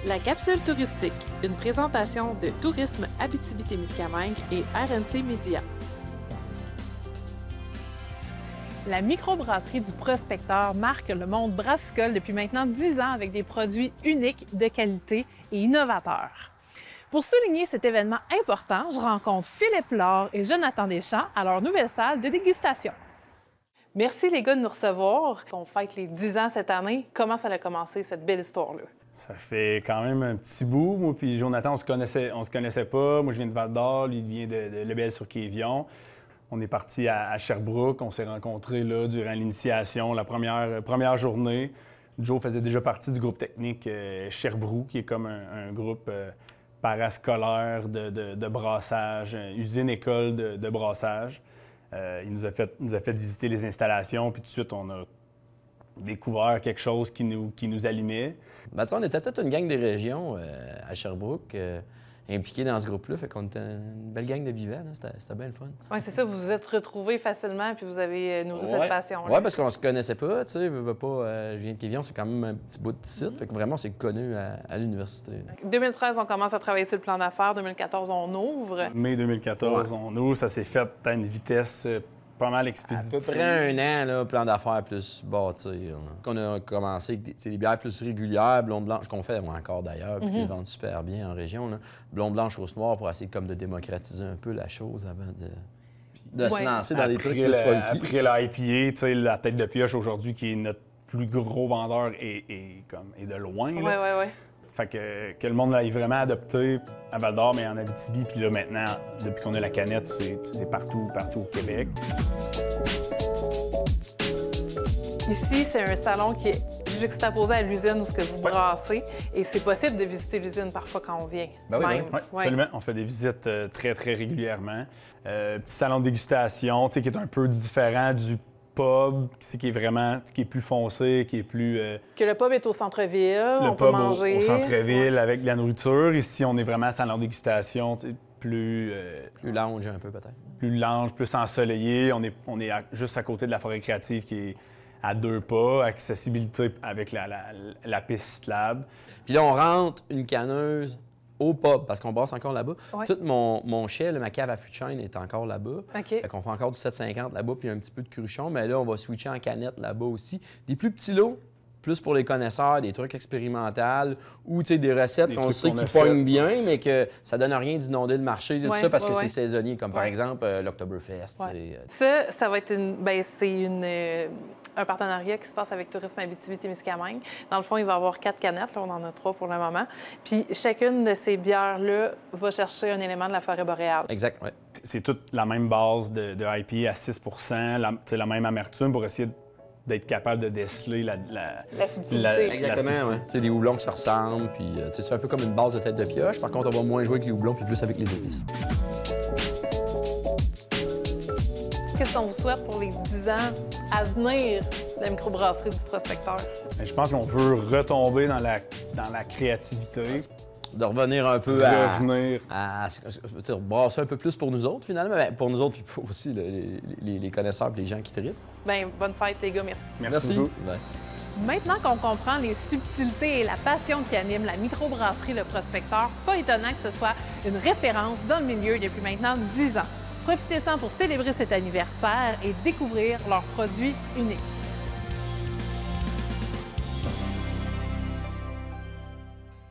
La capsule touristique, une présentation de Tourisme Abitibi-Témiscamingue et RNC Média. La microbrasserie du Prospecteur marque le monde brassicole depuis maintenant 10 ans avec des produits uniques, de qualité et innovateurs. Pour souligner cet événement important, je rencontre Philippe Laure et Jonathan Deschamps à leur nouvelle salle de dégustation. Merci les gars de nous recevoir. On fête les 10 ans cette année. Comment ça a commencé, cette belle histoire-là? Ça fait quand même un petit bout. Moi puis Jonathan, on se connaissait pas. Moi, je viens de Val-d'Or, lui, il vient de Lebel-sur-Quévillon. On est parti à Sherbrooke. On s'est rencontrés là durant l'initiation, la première journée. Joe faisait déjà partie du groupe technique Sherbrooke, qui est comme un groupe parascolaire de brassage, usine-école de brassage. Il nous a fait visiter les installations, puis tout de suite, on a découvert quelque chose qui nous allumait. Ben, on était toute une gang des régions à Sherbrooke, impliqués dans ce groupe-là. Fait qu'on était une belle gang de vivants. C'était bien le fun. Oui, c'est ça. Vous vous êtes retrouvés facilement, puis vous avez nourri cette passion-là. Oui, parce qu'on se connaissait pas. Tu sais, je viens de Quévillon, c'est quand même un petit bout de site. Fait que vraiment, on s'est connus à l'université. 2013, on commence à travailler sur le plan d'affaires. 2014, on ouvre. Mai 2014, on ouvre. Ça s'est fait à une vitesse pas mal expéditive. À peu près un an, là, plan d'affaires plus bâtir. On a commencé avec des bières plus régulières, blonde blanche, qu'on fait encore d'ailleurs, puis qui se vendent super bien en région. Là. Blonde blanche, rose noire, pour essayer comme de démocratiser un peu la chose avant de se lancer dans des trucs plus funky. Après l'IPA, la tête de pioche aujourd'hui, qui est notre plus gros vendeur, est de loin. Oui. Fait que le monde l'ait vraiment adopté à Val-d'Or, mais en Abitibi. Puis là, maintenant, depuis qu'on a la canette, c'est partout au Québec. Ici, c'est un salon qui est juxtaposé à l'usine où ce que vous brassez. Et c'est possible de visiter l'usine parfois quand on vient. Ben oui, absolument. On fait des visites très, très régulièrement. Petit salon de dégustation, qui est un peu différent du pub, qui est plus foncé, qui est plus... Que le pub est au centre-ville, on peut pub manger. au centre-ville avec de la nourriture. Ici, on est vraiment à salon de dégustation, plus... plus lounge un peu, peut-être. Plus lounge, plus ensoleillé. On est juste à côté de la forêt créative qui est à 2 pas, accessibilité avec la piste Lab. Puis là, on rentre une canneuse au pub, parce qu'on brasse encore là-bas. Ouais. Tout mon chai, ma cave à fût de chêne est encore là-bas. OK. Fait qu'on fait encore du 750 là-bas, puis un petit peu de cruchon. Mais là, on va switcher en canette là-bas aussi. Des plus petits lots, plus pour les connaisseurs, des trucs expérimentaux ou des recettes qu'on sait qui pognent bien, mais que ça donne rien d'inonder le marché, tout ça, parce que c'est saisonnier, comme par exemple l'Oktoberfest. Ça va être un partenariat qui se passe avec Tourisme Abitibi-Témiscamingue. Dans le fond, il va y avoir 4 canettes. Là, on en a 3 pour le moment. Puis chacune de ces bières-là va chercher un élément de la forêt boréale. Exact, oui. C'est toute la même base de IPA à 6 la même amertume pour essayer d'être capable de déceler la subtilité. Exactement, oui. C'est des houblons qui se ressemblent, puis c'est un peu comme une base de tête de pioche. Par contre, on va moins jouer avec les houblons, puis plus avec les épices. Qu'est-ce qu'on vous souhaite pour les 10 ans à venir de la microbrasserie du Prospecteur? Je pense qu'on veut retomber dans la créativité. De revenir un peu à brasser un peu plus pour nous autres, finalement. Ben, pour nous autres, puis pour aussi les connaisseurs et les gens qui trippent. Bien, bonne fête, les gars. Merci. Merci beaucoup. Ouais. Maintenant qu'on comprend les subtilités et la passion qui anime la microbrasserie Le Prospecteur, pas étonnant que ce soit une référence dans le milieu depuis maintenant 10 ans. Profitez-en pour célébrer cet anniversaire et découvrir leurs produits uniques.